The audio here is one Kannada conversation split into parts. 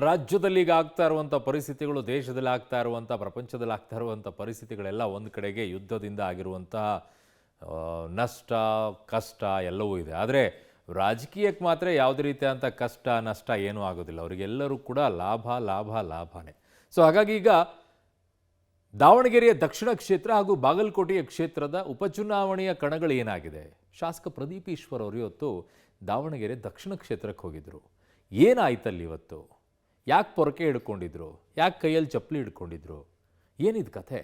ರಾಜ್ಯದಲ್ಲಿ ಈಗ ಆಗ್ತಾ ಇರುವಂಥ ಪರಿಸ್ಥಿತಿಗಳು, ದೇಶದಲ್ಲಿ ಆಗ್ತಾ ಇರುವಂಥ, ಪ್ರಪಂಚದಲ್ಲಿ ಆಗ್ತಾ ಇರುವಂಥ ಪರಿಸ್ಥಿತಿಗಳೆಲ್ಲ ಒಂದು ಕಡೆಗೆ ಯುದ್ಧದಿಂದ ಆಗಿರುವಂತಹ ನಷ್ಟ, ಕಷ್ಟ ಎಲ್ಲವೂ ಇದೆ. ಆದರೆ ರಾಜಕೀಯಕ್ಕೆ ಮಾತ್ರ ಯಾವುದೇ ರೀತಿಯಾದಂಥ ಕಷ್ಟ, ನಷ್ಟ ಏನೂ ಆಗೋದಿಲ್ಲ. ಅವರಿಗೆಲ್ಲರೂ ಕೂಡ ಲಾಭ ಲಾಭ ಲಾಭನೇ. ಸೊ ಹಾಗಾಗಿ ಈಗ ದಾವಣಗೆರೆಯ ದಕ್ಷಿಣ ಕ್ಷೇತ್ರ ಹಾಗೂ ಬಾಗಲಕೋಟೆಯ ಕ್ಷೇತ್ರದ ಉಪಚುನಾವಣೆಯ ಕಣಗಳು ಏನಾಗಿದೆ? ಶಾಸಕ ಪ್ರದೀಪ್ ಈಶ್ವರ್ ಅವರು ಇವತ್ತು ದಾವಣಗೆರೆ ದಕ್ಷಿಣ ಕ್ಷೇತ್ರಕ್ಕೆ ಹೋಗಿದ್ರು. ಏನಾಯ್ತಲ್ಲಿ ಇವತ್ತು? ಯಾಕೆ ಪೊರಕೆ ಹಿಡ್ಕೊಂಡಿದ್ರು? ಯಾಕೆ ಕೈಯಲ್ಲಿ ಚಪ್ಪಲಿ ಹಿಡ್ಕೊಂಡಿದ್ರು? ಏನಿದು ಕಥೆ?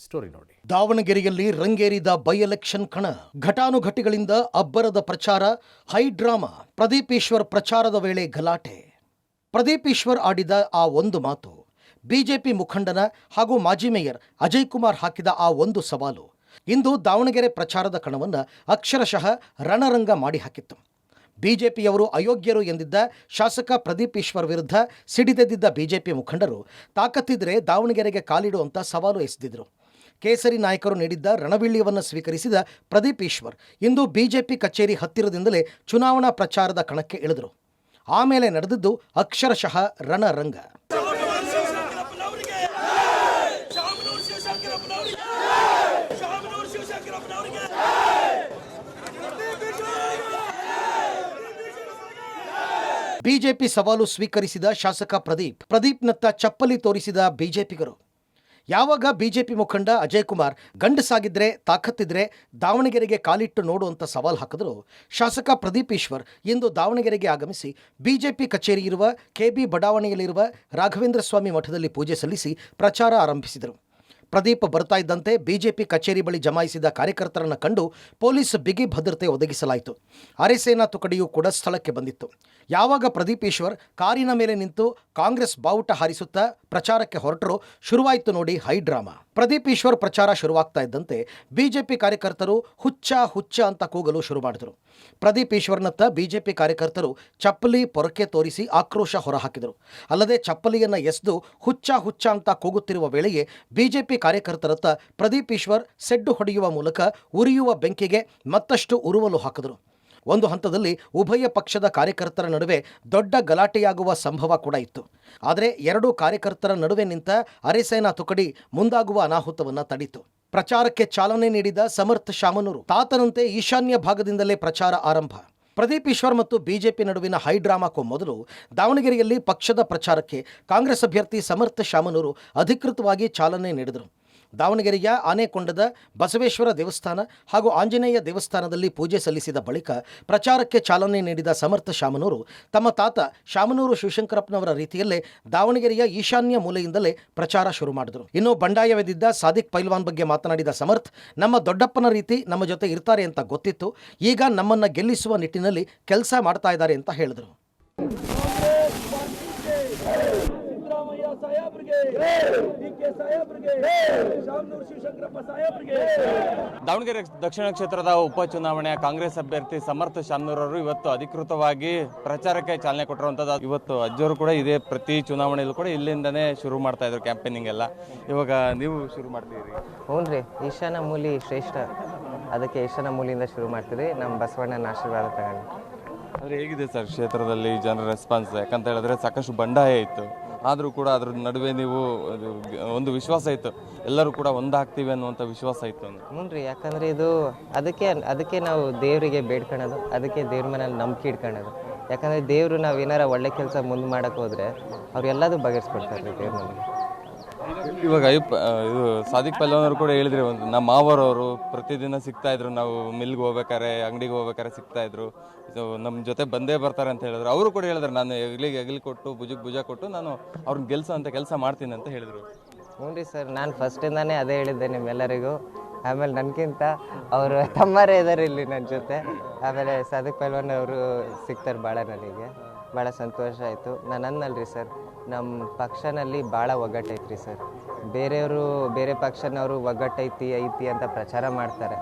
ಸ್ಟೋರಿ ನೋಡಿ. ದಾವಣಗೆರೆಯಲ್ಲಿ ರಂಗೇರಿದ ಬೈ ಎಲೆಕ್ಷನ್ ಕಣ. ಘಟಾನುಘಟಿಗಳಿಂದ ಅಬ್ಬರದ ಪ್ರಚಾರ, ಹೈ ಡ್ರಾಮಾ. ಪ್ರದೀಪ್ ಈಶ್ವರ್ ಪ್ರಚಾರದ ವೇಳೆ ಗಲಾಟೆ. ಪ್ರದೀಪ್ ಈಶ್ವರ್ ಆಡಿದ ಆ ಒಂದು ಮಾತು, ಬಿಜೆಪಿ ಮುಖಂಡನ ಹಾಗೂ ಮಾಜಿ ಮೇಯರ್ ಅಜಯ್ ಕುಮಾರ್ ಹಾಕಿದ ಆ ಒಂದು ಸವಾಲು ಇಂದು ದಾವಣಗೆರೆ ಪ್ರಚಾರದ ಕಣವನ್ನು ಅಕ್ಷರಶಃ ರಣರಂಗ ಮಾಡಿ ಹಾಕಿತ್ತು. ಬಿಜೆಪಿಯವರು ಅಯೋಗ್ಯರು ಎಂದಿದ್ದ ಶಾಸಕ ಪ್ರದೀಪ್ ಈಶ್ವರ್ ವಿರುದ್ಧ ಸಿಡಿದೆದ್ದಿದ್ದ ಬಿಜೆಪಿ ಮುಖಂಡರು ತಾಕತ್ತಿದ್ರೆ ದಾವಣಗೆರೆಗೆ ಕಾಲಿಡುವಂಥ ಸವಾಲು ಎಸೆದಿದ್ರು. ಕೇಸರಿ ನಾಯಕರು ನೀಡಿದ್ದ ರಣವಿಳ್ಯವನ್ನು ಸ್ವೀಕರಿಸಿದ ಪ್ರದೀಪ್ ಈಶ್ವರ್ ಇಂದು ಬಿಜೆಪಿ ಕಚೇರಿ ಹತ್ತಿರದಿಂದಲೇ ಚುನಾವಣಾ ಪ್ರಚಾರದ ಕಣಕ್ಕೆ ಇಳಿದರು. ಆಮೇಲೆ ನಡೆದಿದ್ದು ಅಕ್ಷರಶಃ ರಣರಂಗ. ಬಿಜೆಪಿ ಸವಾಲು ಸ್ವೀಕರಿಸಿದ ಶಾಸಕ ಪ್ರದೀಪ್ನತ್ತ ಚಪ್ಪಲಿ ತೋರಿಸಿದ ಬಿಜೆಪಿಗರು. ಯಾವಾಗ ಬಿಜೆಪಿ ಮುಖಂಡ ಅಜಯ್ ಕುಮಾರ್ ಗಂಡಸಾಗಿದ್ರೆ, ತಾಕತ್ತಿದ್ರೆ ದಾವಣಗೆರೆಗೆ ಕಾಲಿಟ್ಟು ನೋಡುವಂಥ ಸವಾಲು ಹಾಕಿದ್ರು, ಶಾಸಕ ಪ್ರದೀಪ್ ಈಶ್ವರ್ ಇಂದು ದಾವಣಗೆರೆಗೆ ಆಗಮಿಸಿ ಬಿಜೆಪಿ ಕಚೇರಿ ಇರುವ ಕೆಬಿ ಬಡಾವಣೆಯಲ್ಲಿರುವ ರಾಘವೇಂದ್ರ ಸ್ವಾಮಿ ಮಠದಲ್ಲಿ ಪೂಜೆ ಸಲ್ಲಿಸಿ ಪ್ರಚಾರ ಆರಂಭಿಸಿದರು. ಪ್ರದೀಪ್ ಬರ್ತಾ ಇದ್ದಂತೆ ಬಿಜೆಪಿ ಕಚೇರಿ ಬಳಿ ಜಮಾಯಿಸಿದ ಕಾರ್ಯಕರ್ತರನ್ನು ಕಂಡು ಪೊಲೀಸ್ ಬಿಗಿ ಭದ್ರತೆ ಒದಗಿಸಲಾಯಿತು. ಅರೆಸೇನಾ ತುಕಡಿಯೂ ಕೂಡ ಸ್ಥಳಕ್ಕೆ ಬಂದಿತ್ತು. ಯಾವಾಗ ಪ್ರದೀಪ್ ಈಶ್ವರ್ ಕಾರಿನ ಮೇಲೆ ನಿಂತು ಕಾಂಗ್ರೆಸ್ ಬಾವುಟ ಹಾರಿಸುತ್ತಾ ಪ್ರಚಾರಕ್ಕೆ ಹೊರಟರು, ಶುರುವಾಯಿತು ನೋಡಿ ಹೈ ಡ್ರಾಮಾ. ಪ್ರದೀಪ್ ಈಶ್ವರ್ ಪ್ರಚಾರ ಶುರುವಾಗ್ತಾ ಇದ್ದಂತೆ ಬಿಜೆಪಿ ಕಾರ್ಯಕರ್ತರು ಹುಚ್ಚ ಹುಚ್ಚ ಅಂತ ಕೂಗಲು ಶುರು ಮಾಡಿದರು. ಪ್ರದೀಪ್ ಈಶ್ವರ್ನತ್ತ ಬಿಜೆಪಿ ಕಾರ್ಯಕರ್ತರು ಚಪ್ಪಲಿ ಪೊರಕೆ ತೋರಿಸಿ ಆಕ್ರೋಶ ಹೊರಹಾಕಿದರು. ಅಲ್ಲದೆ ಚಪ್ಪಲಿಯನ್ನು ಎಸೆದು ಹುಚ್ಚ ಹುಚ್ಚ ಅಂತ ಕೂಗುತ್ತಿರುವ ವೇಳೆಯೇ ಬಿಜೆಪಿ ಕಾರ್ಯಕರ್ತರತ್ತ ಪ್ರದೀಪ್ ಈಶ್ವರ್ ಸೆಡ್ಡು ಹೊಡೆಯುವ ಮೂಲಕ ಉರಿಯುವ ಬೆಂಕಿಗೆ ಮತ್ತಷ್ಟು ಉರುವಲು ಹಾಕಿದರು. ಒಂದು ಹಂತದಲ್ಲಿ ಉಭಯ ಪಕ್ಷದ ಕಾರ್ಯಕರ್ತರ ನಡುವೆ ದೊಡ್ಡ ಗಲಾಟೆಯಾಗುವ ಸಂಭವ ಕೂಡ ಇತ್ತು. ಆದರೆ ಎರಡೂ ಕಾರ್ಯಕರ್ತರ ನಡುವೆ ನಿಂತ ಅರೆಸೇನಾ ತುಕಡಿ ಮುಂದಾಗುವ ಅನಾಹುತವನ್ನು ತಡೀತು. ಪ್ರಚಾರಕ್ಕೆ ಚಾಲನೆ ನೀಡಿದ ಸಮರ್ಥ ಶಾಮನೂರು ತಾತನಂತೆ ಈಶಾನ್ಯ ಭಾಗದಿಂದಲೇ ಪ್ರಚಾರ ಆರಂಭ. ಪ್ರದೀಪ್ ಈಶ್ವರ್ ಮತ್ತು ಬಿಜೆಪಿ ನಡುವಿನ ಹೈ ಡ್ರಾಮಾಕ್ಕೂ ಮೊದಲು ದಾವಣಗೆರೆಯಲ್ಲಿ ಪಕ್ಷದ ಪ್ರಚಾರಕ್ಕೆ ಕಾಂಗ್ರೆಸ್ ಅಭ್ಯರ್ಥಿ ಸಮರ್ಥ ಶಾಮನೂರು ಅಧಿಕೃತವಾಗಿ ಚಾಲನೆ ನೀಡಿದರು. ದಾವಣಗೆರೆಯ ಆನೆಕೊಂಡದ ಬಸವೇಶ್ವರ ದೇವಸ್ಥಾನ ಹಾಗೂ ಆಂಜನೇಯ ದೇವಸ್ಥಾನದಲ್ಲಿ ಪೂಜೆ ಸಲ್ಲಿಸಿದ ಬಳಿಕ ಪ್ರಚಾರಕ್ಕೆ ಚಾಲನೆ ನೀಡಿದ ಸಮರ್ಥ ಶಾಮನೂರು ತಮ್ಮ ತಾತ ಶಾಮನೂರು ಶಿವಶಂಕರಪ್ಪನವರ ರೀತಿಯಲ್ಲೇ ದಾವಣಗೆರೆಯ ಈಶಾನ್ಯ ಮೂಲೆಯಿಂದಲೇ ಪ್ರಚಾರ ಶುರು ಮಾಡಿದರು. ಇನ್ನು ಬಂಡಾಯವೆದ್ದಿದ್ದ ಸಾದಿಕ್ ಪೈಲ್ವಾನ್ ಬಗ್ಗೆ ಮಾತನಾಡಿದ ಸಮರ್ಥ, ನಮ್ಮ ದೊಡ್ಡಪ್ಪನ ರೀತಿ ನಮ್ಮ ಜೊತೆ ಇರ್ತಾರೆ ಅಂತ ಗೊತ್ತಿತ್ತು, ಈಗ ನಮ್ಮನ್ನ ಗೆಲ್ಲಿಸುವ ನಿಟ್ಟಿನಲ್ಲಿ ಕೆಲಸ ಮಾಡ್ತಾ ಇದ್ದಾರೆ ಅಂತ ಹೇಳಿದರು. ದಾವಣಗೆರೆ ದಕ್ಷಿಣ ಕ್ಷೇತ್ರದ ಉಪಚುನಾವಣೆಯ ಕಾಂಗ್ರೆಸ್ ಅಭ್ಯರ್ಥಿ ಸಮರ್ಥ ಶಾಮನೂರ್ ಅವರು ಇವತ್ತು ಅಧಿಕೃತವಾಗಿ ಪ್ರಚಾರಕ್ಕೆ ಚಾಲನೆ ಕೊಟ್ಟಿರುವಂಥದ್ದು. ಇವತ್ತು ಅಜ್ಜವರು ಕೂಡ ಇದೇ ಪ್ರತಿ ಚುನಾವಣೆಯಲ್ಲೂ ಕೂಡ ಇಲ್ಲಿಂದನೇ ಶುರು ಮಾಡ್ತಾ ಇದ್ರು ಕ್ಯಾಂಪೇನಿಂಗ್ ಎಲ್ಲ. ಇವಾಗ ನೀವು ಶುರು ಮಾಡ್ತೀರಿ? ಹ್ಞೂ ರೀ, ಈಶಾನ ಮೂಲಿ ಶ್ರೇಷ್ಠ, ಅದಕ್ಕೆ ಈಶಾನ ಮೂಲಿಯಿಂದ ಶುರು ಮಾಡ್ತೀವಿ. ನಮ್ಮ ಬಸವಣ್ಣನ ಆಶೀರ್ವಾದ ತಗೊಂಡು. ಅಂದರೆ ಹೇಗಿದೆ ಸರ್ ಕ್ಷೇತ್ರದಲ್ಲಿ ಜನರ ರೆಸ್ಪಾನ್ಸ್? ಯಾಕಂತ ಹೇಳಿದ್ರೆ ಸಾಕಷ್ಟು ಬಂಡಾಯ ಇತ್ತು, ಆದರೂ ಕೂಡ ಅದ್ರ ನಡುವೆ ನೀವು ಒಂದು ವಿಶ್ವಾಸ ಇತ್ತು, ಎಲ್ಲರೂ ಕೂಡ ಒಂದಾಗ್ತೀವಿ ಅನ್ನುವಂಥ ವಿಶ್ವಾಸ ಇತ್ತು. ಹ್ಞೂ ರೀ, ಯಾಕಂದರೆ ಇದು ಅದಕ್ಕೆ ನಾವು ದೇವರಿಗೆ ಬೇಡ್ಕೊಳ್ಳೋದು, ಅದಕ್ಕೆ ದೇವ್ರ ಮನೇಲಿ ನಂಬಿಕೆ ಇಟ್ಕೊಳ್ಳೋದು. ಯಾಕಂದರೆ ದೇವರು ನಾವು ಏನಾರ ಒಳ್ಳೆ ಕೆಲಸ ಮುಂದೆ ಮಾಡೋಕ್ಕೆ ಹೋದರೆ ಅವ್ರು ಎಲ್ಲದೂ ಬಗೆಹರಿಸ್ಕೊಡ್ತಾರೆ ರೀ ದೇವ್ರ ನಮಗೆ. ಇವಾಗ ಇದು ಸಾದಿಕ್ ಪೈಲ್ವಾನ್ ಅವರು ಕೂಡ ಹೇಳಿದ್ರೆ, ಒಂದು ನಮ್ಮ ಮಾವರವರು ಪ್ರತಿದಿನ ಸಿಗ್ತಾ ಇದ್ರು, ನಾವು ಮಿಲ್ಗೆ ಹೋಗ್ಬೇಕಾರೆ ಅಂಗಡಿಗೆ ಹೋಗ್ಬೇಕಾರೆ ಸಿಗ್ತಾ ಇದ್ರು, ನಮ್ಮ ಜೊತೆ ಬಂದೇ ಬರ್ತಾರೆ ಅಂತ ಹೇಳಿದ್ರು. ಅವರು ಕೂಡ ಹೇಳಿದ್ರು, ನಾನು ಹೆಗಲಿ ಕೊಟ್ಟು ಭುಜ ಕೊಟ್ಟು ನಾನು ಅವ್ರನ್ನ ಗೆಲ್ಸೋಂಥ ಕೆಲಸ ಮಾಡ್ತೀನಿ ಅಂತ ಹೇಳಿದರು. ಹ್ಞೂ ರೀ ಸರ್, ನಾನು ಫಸ್ಟಿಂದಾನೇ ಅದೇ ಹೇಳಿದ್ದೆ ನಿಮ್ಮೆಲ್ಲರಿಗೂ. ಆಮೇಲೆ ನನಗಿಂತ ಅವರು ತಮ್ಮರೇ ಇದ್ದಾರೆ ಇಲ್ಲಿ ನನ್ನ ಜೊತೆ. ಆಮೇಲೆ ಸಾದಿಕ್ ಪೈಲ್ವಾನ್ ಅವರು ಸಿಗ್ತಾರೆ ಭಾಳ, ನನಗೆ ಭಾಳ ಸಂತೋಷ ಆಯಿತು. ನಾನು ಅನ್ನಲ್ರಿ ಸರ್, ನಮ್ಮ ಪಕ್ಷನಲ್ಲಿ ಭಾಳ ಒಗ್ಗಟ್ಟೈತ್ರಿ ಸರ್. ಬೇರೆ ಪಕ್ಷನವರು ಒಗ್ಗಟ್ಟೈತಿ ಅಂತ ಪ್ರಚಾರ ಮಾಡ್ತಾರೆ,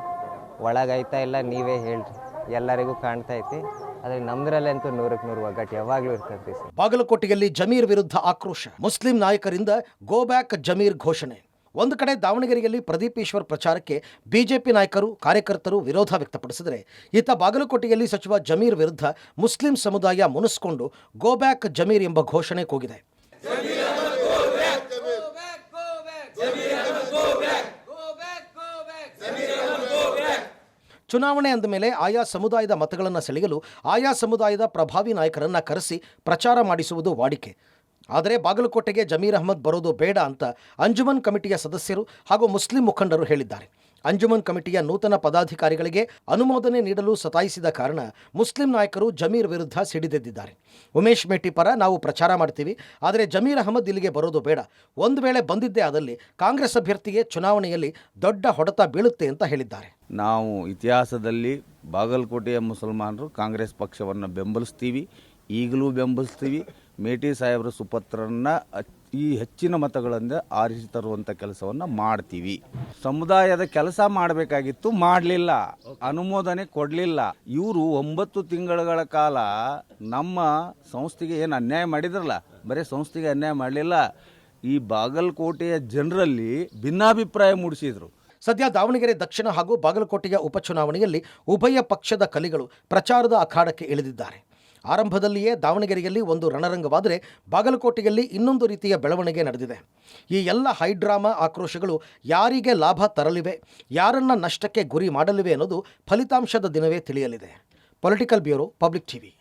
ಒಳಗೈತಾ ಇಲ್ಲ ನೀವೇ ಹೇಳ್ರಿ, ಎಲ್ಲರಿಗೂ ಕಾಣ್ತಾ ಐತಿ. ಆದರೆ ನಮ್ದ್ರಲ್ಲಂತೂ 100ಕ್ಕೆ 100 ಒಗ್ಗಟ್ಟು ಯಾವಾಗಲೂ ಇರ್ತೈತಿ ಸರ್. ಬಾಗಲಕೋಟೆಯಲ್ಲಿ ಜಮೀರ್ ವಿರುದ್ಧ ಆಕ್ರೋಶ. ಮುಸ್ಲಿಂ ನಾಯಕರಿಂದ ಗೋ ಬ್ಯಾಕ್ ಜಮೀರ್ ಘೋಷಣೆ. ಒಂದು ಕಡೆ ದಾವಣಗೆರೆಯಲ್ಲಿ ಪ್ರದೀಪ್ ಈಶ್ವರ್ ಪ್ರಚಾರಕ್ಕೆ ಬಿಜೆಪಿ ನಾಯಕರು ಕಾರ್ಯಕರ್ತರು ವಿರೋಧ ವ್ಯಕ್ತಪಡಿಸಿದರೆ ಇತ್ತ ಬಾಗಲಕೋಟೆಯಲ್ಲಿ ಸಚಿವ ಜಮೀರ್ ವಿರುದ್ಧ ಮುಸ್ಲಿಂ ಸಮುದಾಯ ಮುನಿಸಿಕೊಂಡು ಗೋ ಬ್ಯಾಕ್ ಜಮೀರ್ ಎಂಬ ಘೋಷಣೆ ಕೂಗಿದೆ. ಚುನಾವಣೆ ಅಂದ ಮೇಲೆ ಆಯಾ ಸಮುದಾಯದ ಮತಗಳನ್ನು ಸೆಳೆಯಲು ಆಯಾ ಸಮುದಾಯದ ಪ್ರಭಾವಿ ನಾಯಕರನ್ನು ಕರೆಸಿ ಪ್ರಚಾರ ಮಾಡಿಸುವುದು ವಾಡಿಕೆ. ಆದರೆ ಬಾಗಲಕೋಟೆಗೆ ಜಮೀರ್ ಅಹ್ಮದ್ ಬರೋದು ಬೇಡ ಅಂತ ಅಂಜುಮನ್ ಕಮಿಟಿಯ ಸದಸ್ಯರು ಹಾಗೂ ಮುಸ್ಲಿಂ ಮುಖಂಡರು ಹೇಳಿದ್ದಾರೆ. ಅಂಜುಮನ್ ಕಮಿಟಿಯ ನೂತನ ಪದಾಧಿಕಾರಿಗಳಿಗೆ ಅನುಮೋದನೆ ನೀಡಲು ಸತಾಯಿಸಿದ ಕಾರಣ ಮುಸ್ಲಿಂ ನಾಯಕರು ಜಮೀರ್ ವಿರುದ್ಧ ಸಿಡಿದೆದ್ದಿದ್ದಾರೆ. ಉಮೇಶ್ ಮೇಟಿ ಪರ ನಾವು ಪ್ರಚಾರ ಮಾಡ್ತೀವಿ, ಆದರೆ ಜಮೀರ್ ಅಹ್ಮದ್ ಇಲ್ಲಿಗೆ ಬರೋದು ಬೇಡ. ಒಂದು ವೇಳೆ ಬಂದಿದ್ದೇ ಆದಲ್ಲಿ ಕಾಂಗ್ರೆಸ್ ಅಭ್ಯರ್ಥಿಗೆ ಚುನಾವಣೆಯಲ್ಲಿ ದೊಡ್ಡ ಹೊಡೆತ ಬೀಳುತ್ತೆ ಅಂತ ಹೇಳಿದ್ದಾರೆ. ನಾವು ಇತಿಹಾಸದಲ್ಲಿ ಬಾಗಲಕೋಟೆಯ ಮುಸಲ್ಮಾನರು ಕಾಂಗ್ರೆಸ್ ಪಕ್ಷವನ್ನು ಬೆಂಬಲಿಸ್ತೀವಿ, ಈಗಲೂ ಬೆಂಬಲಿಸ್ತೀವಿ. ಮೇಟಿ ಸಾಹೇಬರ ಸುಪುತ್ರರನ್ನ ಈ ಹೆಚ್ಚಿನ ಮತಗಳಿಂದ ಆರಿಸಿ ತರುವಂಥ ಕೆಲಸವನ್ನು ಮಾಡ್ತೀವಿ. ಸಮುದಾಯದ ಕೆಲಸ ಮಾಡಬೇಕಾಗಿತ್ತು, ಮಾಡಲಿಲ್ಲ, ಅನುಮೋದನೆ ಕೊಡಲಿಲ್ಲ. ಇವರು 9 ತಿಂಗಳ ಕಾಲ ನಮ್ಮ ಸಂಸ್ಥೆಗೆ ಏನು ಅನ್ಯಾಯ ಮಾಡಿದ್ರಲ್ಲ, ಬರೀ ಸಂಸ್ಥೆಗೆ ಅನ್ಯಾಯ ಮಾಡಲಿಲ್ಲ, ಈ ಬಾಗಲಕೋಟೆಯ ಜನರಲ್ಲಿ ಭಿನ್ನಾಭಿಪ್ರಾಯ ಮೂಡಿಸಿದ್ರು. ಸದ್ಯ ದಾವಣಗೆರೆ ದಕ್ಷಿಣ ಹಾಗೂ ಬಾಗಲಕೋಟೆಯ ಉಪಚುನಾವಣೆಯಲ್ಲಿ ಉಭಯ ಪಕ್ಷದ ಕಲಿಗಳು ಪ್ರಚಾರದ ಅಖಾಡಕ್ಕೆ ಇಳಿದಿದ್ದಾರೆ. ಆರಂಭದಲ್ಲಿಯೇ ದಾವಣಗೆರೆಯಲ್ಲಿ ಒಂದು ರಣರಂಗವಾದರೆ ಬಾಗಲಕೋಟೆಯಲ್ಲಿ ಇನ್ನೊಂದು ರೀತಿಯ ಬೆಳವಣಿಗೆ ನಡೆದಿದೆ. ಈ ಎಲ್ಲ ಹೈಡ್ರಾಮಾ ಆಕ್ರೋಶಗಳು ಯಾರಿಗೆ ಲಾಭ ತರಲಿವೆ, ಯಾರನ್ನ ನಷ್ಟಕ್ಕೆ ಗುರಿ ಮಾಡಲಿವೆ ಅನ್ನೋದು ಫಲಿತಾಂಶದ ದಿನವೇ ತಿಳಿಯಲಿದೆ. Political bureau, public TV.